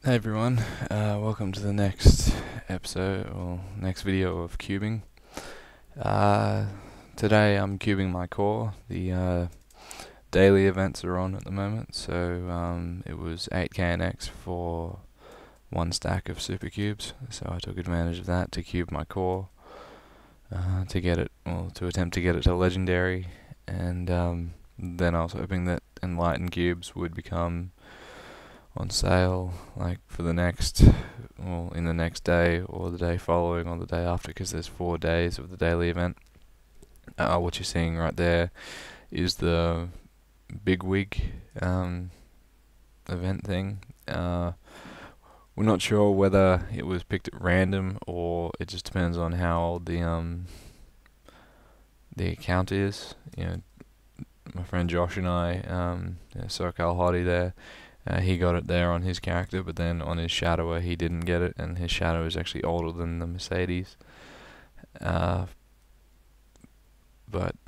Hey everyone, welcome to the next episode, or next video of cubing. Today I'm cubing my core. The daily events are on at the moment, so it was 8k NX for one stack of super cubes, so I took advantage of that to cube my core, to get it, well, to attempt to get it to legendary, and then I was hoping that enlightened cubes would become on sale like for the next, well, in the next day or the day following or the day after, because there's 4 days of the daily event. What you're seeing right there is the big wig event thing. We're not sure whether it was picked at random or it just depends on how old the account is. You know, my friend Josh and I, SoCal Hottie there, he got it there on his character, but then on his shadower he didn't get it, and his shadow is actually older than the Mercedes. But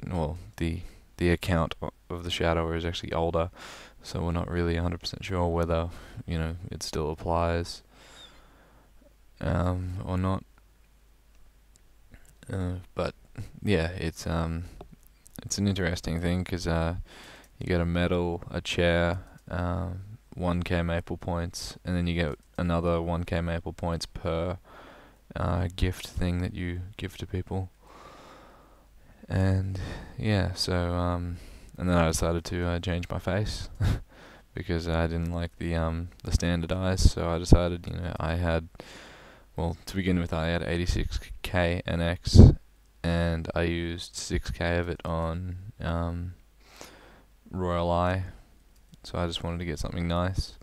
well, the account of the shadower is actually older, so we're not really 100% sure whether it still applies or not. But yeah, it's an interesting thing because you get a medal, a chair, 1k maple points, and then you get another 1k maple points per gift thing that you give to people. And yeah, so and then I decided to change my face because I didn't like the standard eyes, so I decided, I had, well, to begin with I had 86k NX and I used 6k of it on Royal Eye. So I just wanted to get something nice.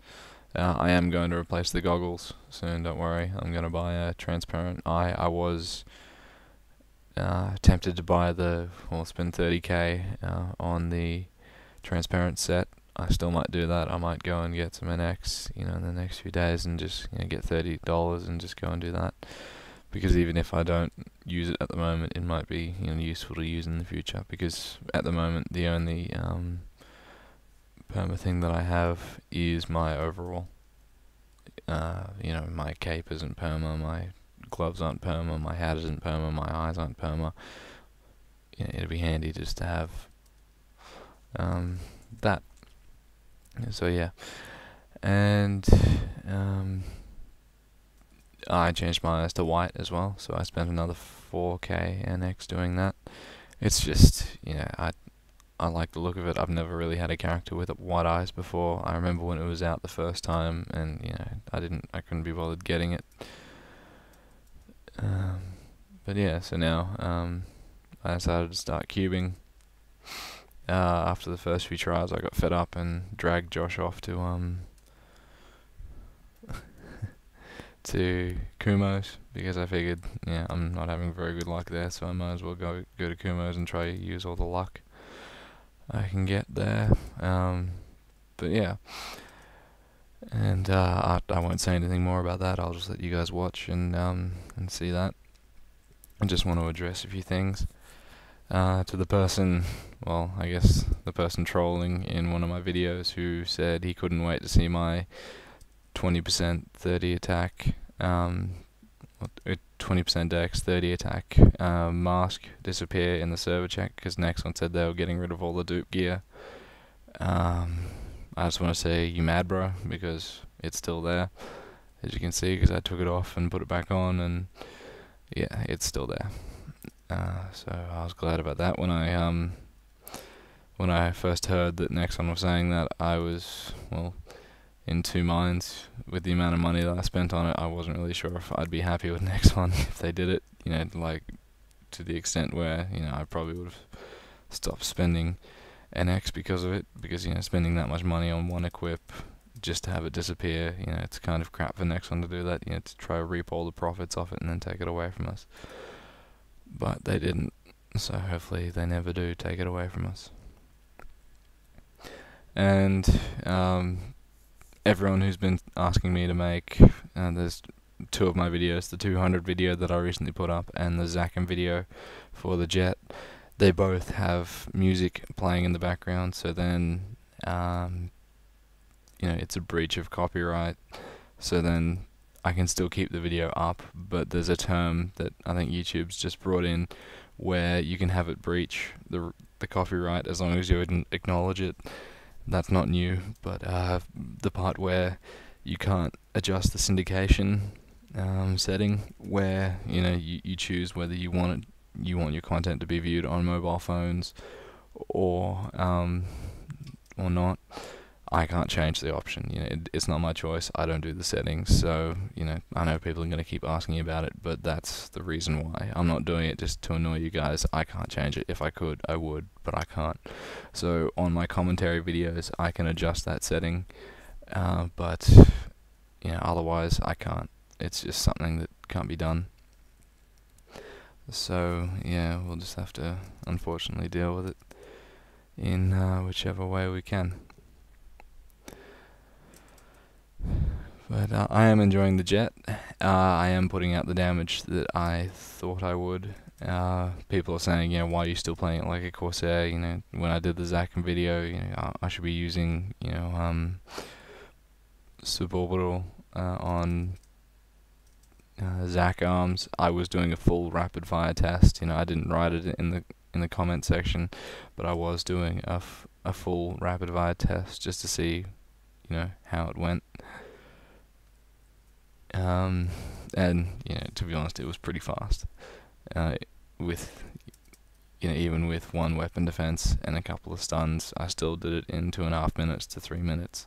I am going to replace the goggles soon, don't worry. I'm going to buy a transparent eye. I was tempted to buy spend 30k on the transparent set. I still might do that. I might go and get some NX, in the next few days and just get $30 and just go and do that. Because even if I don't use it at the moment, it might be useful to use in the future. Because at the moment, the only perma thing that I have is my overall. My cape isn't perma, my gloves aren't perma, my hat isn't perma, my eyes aren't perma. It'd be handy just to have that. So yeah, and I changed my eyes to white as well, so I spent another 4k NX doing that. It's just, I like the look of it. I've never really had a character with white eyes before. I remember when it was out the first time, and I couldn't be bothered getting it. But yeah, so now I decided to start cubing. After the first few tries, I got fed up and dragged Josh off to to Kumos, because I figured, I'm not having very good luck there, so I might as well go to Kumos and try to use all the luck I can get there. But yeah, and I won't say anything more about that. I'll just let you guys watch and see that. I just want to address a few things to the person, well, I guess the person trolling in one of my videos, who said he couldn't wait to see my 20% 30 attack, 20% dex, 30 attack mask disappear in the server check, because Nexon said they were getting rid of all the dupe gear. I just want to say, you mad, bro, because it's still there, as you can see, because I took it off and put it back on, and yeah, it's still there. So I was glad about that. When I first heard that Nexon was saying that, I was, well, in two minds with the amount of money that I spent on it. I wasn't really sure if I'd be happy with Nexon if they did it, like to the extent where, I probably would have stopped spending NX because of it, because, spending that much money on one equip just to have it disappear, it's kind of crap for Nexon to do that, to try to reap all the profits off it and then take it away from us. But they didn't, so hopefully they never do take it away from us. And everyone who's been asking me to make, there's 2 of my videos, the 200 video that I recently put up and the Zachem video for the Jett. They both have music playing in the background, so then it's a breach of copyright so then I can still keep the video up, but there's a term that I think YouTube's just brought in where you can have it breach the copyright as long as you acknowledge it. That's not new, but the part where you can't adjust the syndication setting, where you choose whether you want your content to be viewed on mobile phones or not. I can't change the option. It's not my choice. I don't do the settings, so I know people are going to keep asking about it, but that's the reason why. I'm not doing it just to annoy you guys. I can't change it. If I could, I would, but I can't. So on my commentary videos, I can adjust that setting, but otherwise I can't. It's just something that can't be done. So yeah, we'll just have to unfortunately deal with it in whichever way we can. But I am enjoying the Jett. I am putting out the damage that I thought I would. People are saying, why are you still playing it like a Corsair? When I did the Zakin video, I should be using, suborbital on Zac arms. I was doing a full rapid fire test. I didn't write it in the comment section, but I was doing a full rapid fire test just to see, how it went. And to be honest, it was pretty fast. With even with one weapon defense and a couple of stuns, I still did it in 2.5 minutes to 3 minutes.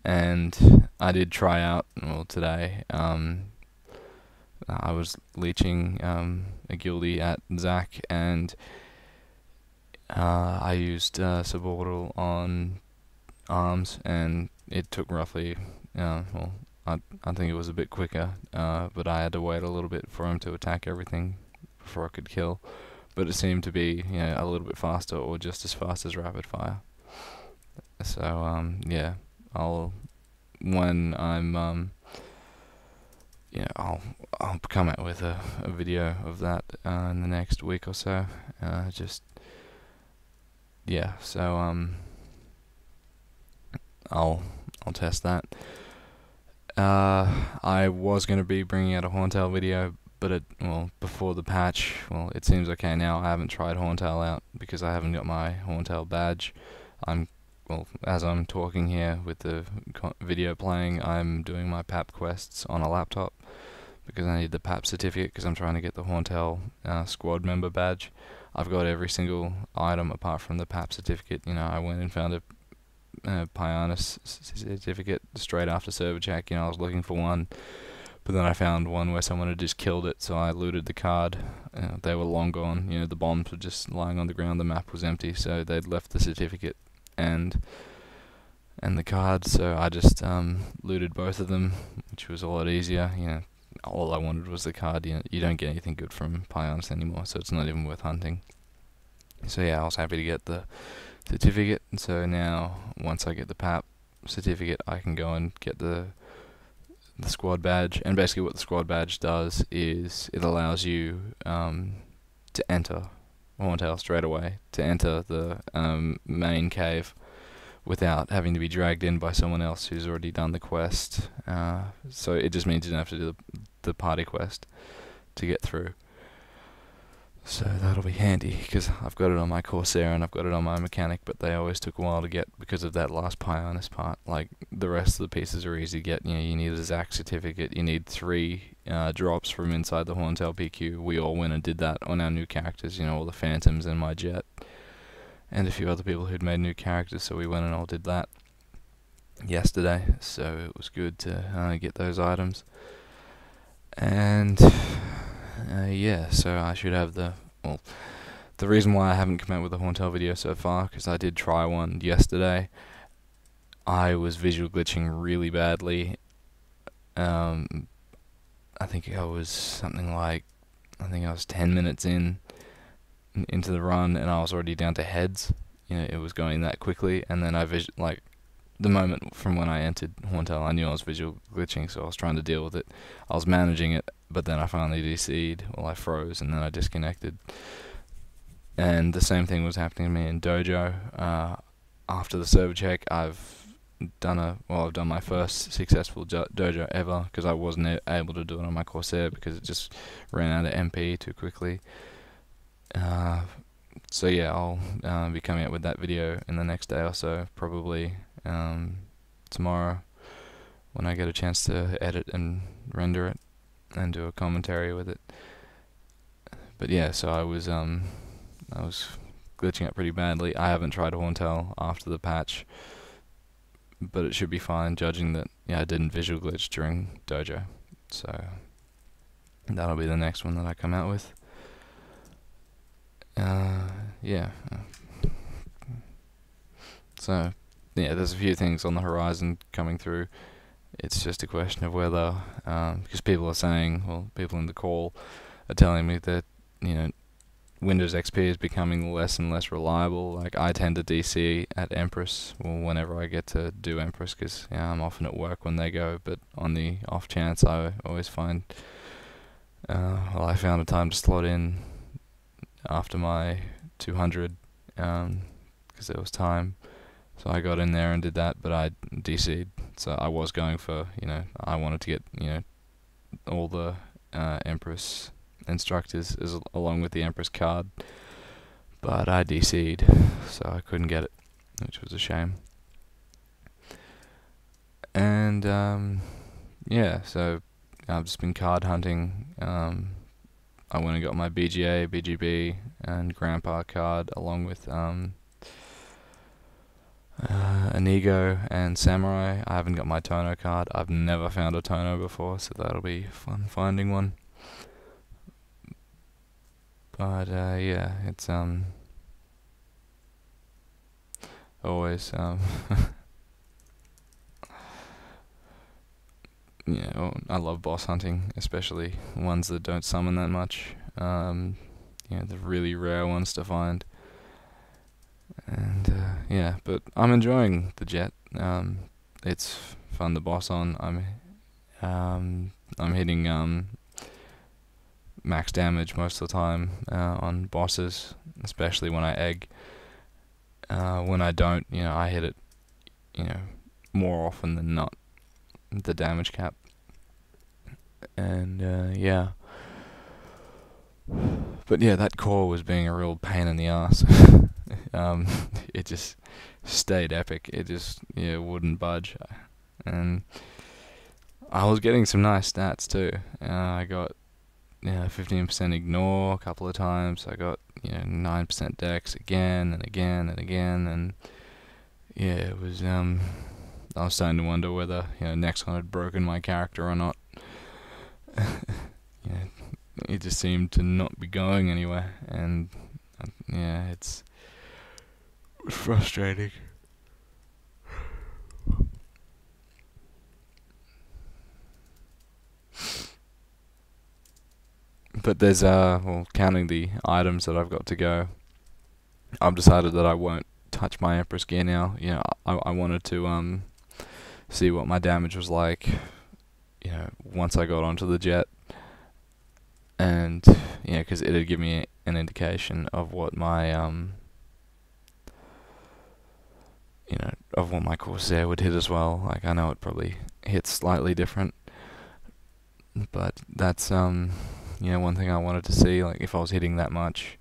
And I did try out, today, I was leeching a guildie at Zac, and I used suborbital on arms, and it took roughly, I think it was a bit quicker, but I had to wait a little bit for him to attack everything before I could kill. But it seemed to be, a little bit faster, or just as fast as rapid fire. So yeah, when I'm I'll come out with a video of that in the next week or so. So I'll test that. I was going to be bringing out a Horntail video, but before the patch, it seems okay now. I haven't tried Horntail out because I haven't got my Horntail badge. As I'm talking here with the video playing, I'm doing my PAP quests on a laptop because I need the PAP certificate, because I'm trying to get the Horntail squad member badge. I've got every single item apart from the PAP certificate. I went and found a Pianus certificate straight after server check. I was looking for one, but then I found one where someone had just killed it, so I looted the card. They were long gone. The bombs were just lying on the ground. The map was empty, so they'd left the certificate and the card, so I just looted both of them, which was a lot easier. All I wanted was the card. You don't get anything good from Pianus anymore, so it's not even worth hunting. So yeah, I was happy to get the certificate, and so now once I get the PAP certificate, I can go and get the squad badge. And basically what the squad badge does is it allows you to enter Horntail straight away, to enter the main cave without having to be dragged in by someone else who's already done the quest. So it just means you don't have to do the party quest to get through. So that'll be handy, because I've got it on my Corsair and I've got it on my mechanic, but they always took a while to get because of that last Pianus part. Like, the rest of the pieces are easy to get. You need a Zac certificate, you need 3 drops from inside the Horntail PQ. We all went and did that on our new characters, all the Phantoms and my Jett, and a few other people who'd made new characters, so we went and all did that yesterday. So it was good to get those items. And yeah, so I should have the reason why I haven't come out with a Horntail video so far, because I did try one yesterday. I was visual glitching really badly. I think I was 10 minutes into the run, and I was already down to heads. It was going that quickly, and then the moment from when I entered Horntail, I knew I was visual glitching, so I was trying to deal with it. I was managing it, but then I finally DC'd, I froze, and then I disconnected. And the same thing was happening to me in Dojo. After the server check, I've I've done my first successful dojo ever, because I wasn't able to do it on my Corsair because it just ran out of MP too quickly. So yeah, I'll be coming out with that video in the next day or so, probably tomorrow, when I get a chance to edit and render it and do a commentary with it. But yeah, so I was glitching out pretty badly. I haven't tried Horntail after the patch, but it should be fine, judging that I didn't visual glitch during dojo. So that'll be the next one that I come out with. Yeah. So yeah, there's a few things on the horizon coming through. It's just a question of whether, because people are saying, well, people in the call are telling me that, Windows XP is becoming less and less reliable. Like, I tend to DC at Empress, well, whenever I get to do Empress, because I'm often at work when they go, but on the off chance, I always find, I found a time to slot in after my 200, because there was time. So I got in there and did that, but I DC'd. So I was going for, I wanted to get, all the Empress instructors along with the Empress card, but I DC'd, so I couldn't get it, which was a shame. And yeah, so I've just been card hunting. I went and got my BGA, BGB, and Grandpa card, along with Inigo and Samurai. I haven't got my Tono card. I've never found a Tono before, so that'll be fun finding one. But yeah, it's always I love boss hunting, especially ones that don't summon that much. The really rare ones to find. And yeah, but I'm enjoying the Jett. It's fun to boss on. I'm hitting max damage most of the time on bosses, especially when I egg. When I don't, I hit it, more often than not, the damage cap. And yeah. But yeah, that core was being a real pain in the ass. It just stayed epic. It just wouldn't budge, and I was getting some nice stats too. I got 15% ignore a couple of times. I got 9% dex again and again and again, and yeah, it was I was starting to wonder whether Nexon had broken my character or not. It just seemed to not be going anywhere, and yeah, it was frustrating. But there's counting the items that I've got to go, I've decided that I won't touch my Empress gear now. I wanted to see what my damage was like, once I got onto the Jett, and because it'd give me an indication of what my of what my Corsair would hit as well. Like, I know it probably hits slightly different, but that's one thing I wanted to see. Like, if I was hitting that much,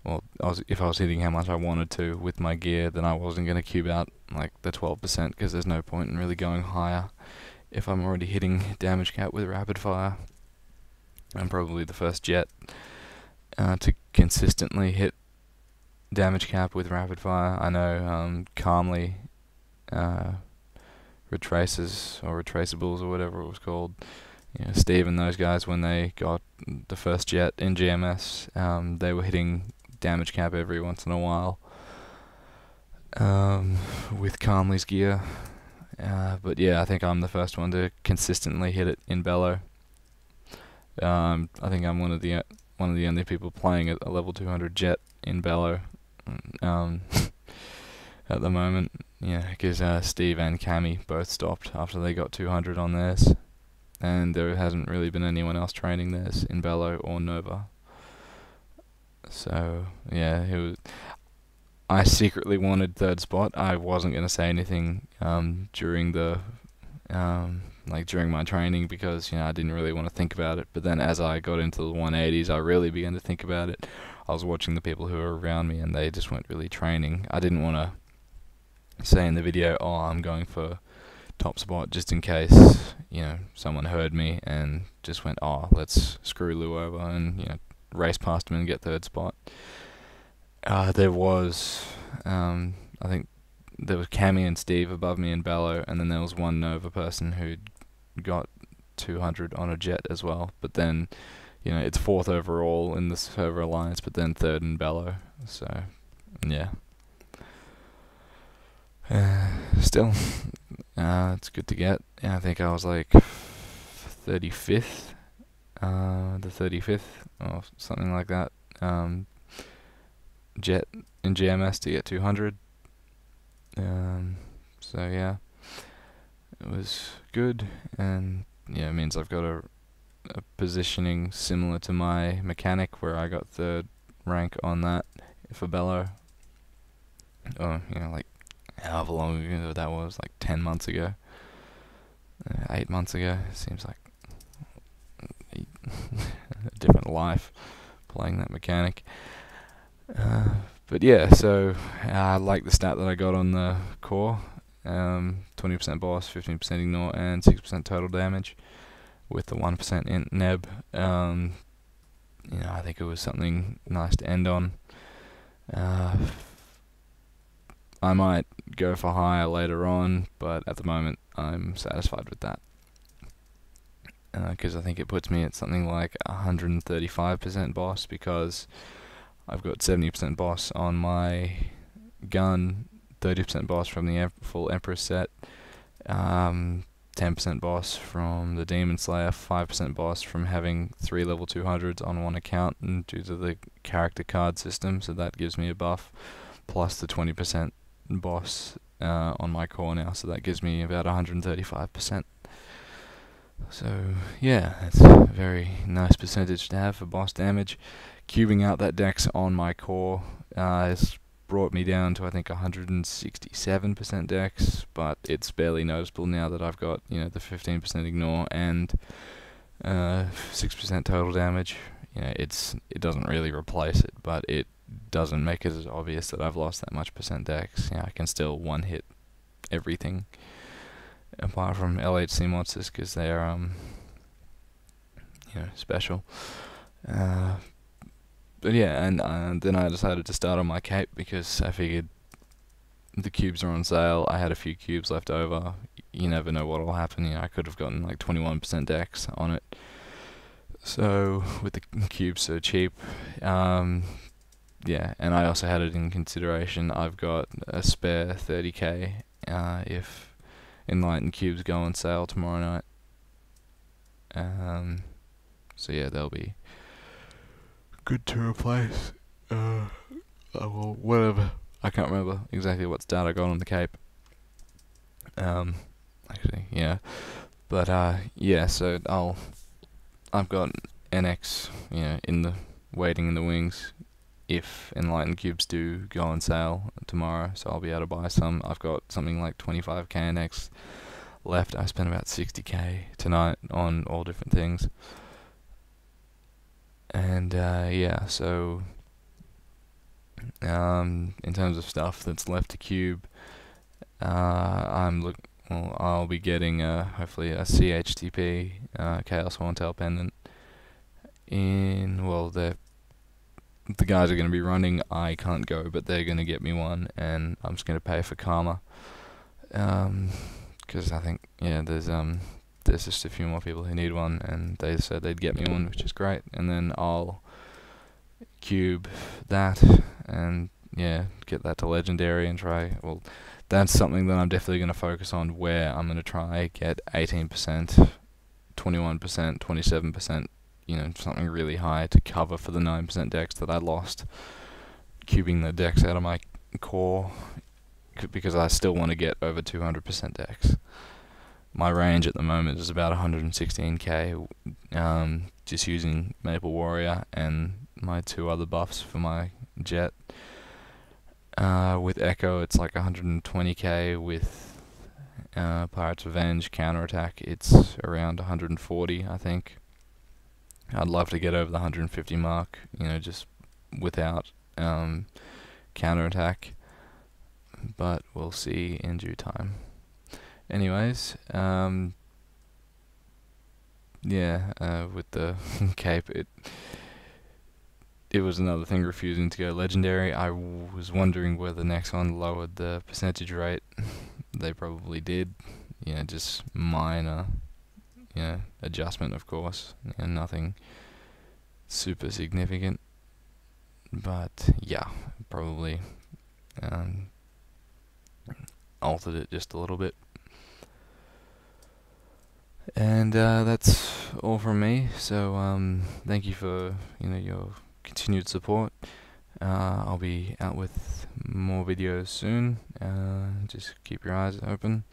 if I was hitting how much I wanted to with my gear, then I wasn't going to cube out like the 12%, because there's no point in really going higher if I'm already hitting damage cap with rapid fire. I'm probably the first Jett to consistently hit damage cap with rapid fire. I know Calmly retraces, or retraceables, or whatever it was called, Steve and those guys, when they got the first Jett in GMS, they were hitting damage cap every once in a while with Calmly's gear. But yeah, I think I'm the first one to consistently hit it in Bello. I think I'm one of the only people playing at a level 200 Jett in Bello at the moment. Because Steve and Cammy both stopped after they got 200 on theirs, and there hasn't really been anyone else training theirs in Bello or Nova. So yeah, I secretly wanted third spot. I wasn't going to say anything during the during my training because I didn't really want to think about it. But then as I got into the 180s, I really began to think about it. I was watching the people who were around me, and they just weren't really training. I didn't want to say in the video, "Oh, I'm going for top spot," just in case someone heard me and just went, "Oh, let's screw Lou over," and race past him and get third spot. There was, I think, there was Cammy and Steve above me in Bello, and then there was one Nova person who got 200 on a Jett as well. But then, it's fourth overall in the server alliance, but then third in Bello. So, yeah. Still, it's good to get. I think I was like 35th, the 35th or something like that. Jett in GMS to get 200. So yeah, it was good, and it means I've got a positioning similar to my mechanic, where I got third rank on that for Bello. Oh, like however long ago that was, like 10 months ago, 8 months ago. It seems like a different life playing that mechanic. But yeah, so I like the stat that I got on the core. 20% boss, 15% ignore, and 6% total damage with the 1% int neb. I think it was something nice to end on. I might go for higher later on, but at the moment I'm satisfied with that. Because I think it puts me at something like 135% boss, because I've got 70% boss on my gun, 30% boss from the full Empress set, 10% boss from the Demon Slayer, 5% boss from having 3 level 200s on one account and due to the character card system, so that gives me a buff, plus the 20% boss on my core now, so that gives me about 135%. So yeah, that's a very nice percentage to have for boss damage. Cubing out that dex on my core has brought me down to I think 167% dex, but it's barely noticeable now that I've got the 15% ignore and 6% total damage. It doesn't really replace it, but it doesn't make it as obvious that I've lost that much percent dex. I can still one hit everything apart from LHC monsters, because they are special. But yeah, and then I decided to start on my cape because I figured the cubes are on sale. I had a few cubes left over. You never know what will happen. I could have gotten like 21% dex on it. So with the cubes so cheap, yeah, and I also had it in consideration. I've got a spare 30k if Enlightened cubes go on sale tomorrow night. So yeah, they'll be good to replace. Well, whatever. I can't remember exactly what stat I got on the cape. Actually, yeah. But yeah. So I've got NX, waiting in the wings if Enlightened cubes do go on sale tomorrow. So I'll be able to buy some. I've got something like 25k NX left. I spent about 60k tonight on all different things. And yeah, so in terms of stuff that's left to cube, I'll be getting hopefully a CHTP Chaos Horntail pendant. The guys are going to be running. I can't go, but they're going to get me one, and I'm just going to pay for karma. Because I think there's just a few more people who need one, and they said they'd get me one, which is great. And then I'll cube that and get that to legendary and try. Well, that's something that I'm definitely going to focus on, where I'm going to try get 18%, 21%, 27%, something really high to cover for the 9% dex that I lost cubing the dex out of my core, because I still want to get over 200% dex. My range at the moment is about 116k, just using Maple Warrior and my 2 other buffs for my Jett. With Echo, it's like 120k. With Pirate's Revenge counterattack, it's around 140, I think. I'd love to get over the 150 mark, just without counterattack, but we'll see in due time. Anyways, with the cape, it was another thing refusing to go legendary. I was wondering whether Nexon lowered the percentage rate. They probably did. Just minor, adjustment, of course, and nothing super significant. But yeah, probably altered it just a little bit. And that's all from me. So thank you for your continued support. I'll be out with more videos soon. Just keep your eyes open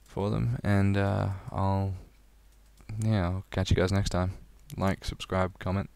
for them, and I'll catch you guys next time. Like, subscribe, comment.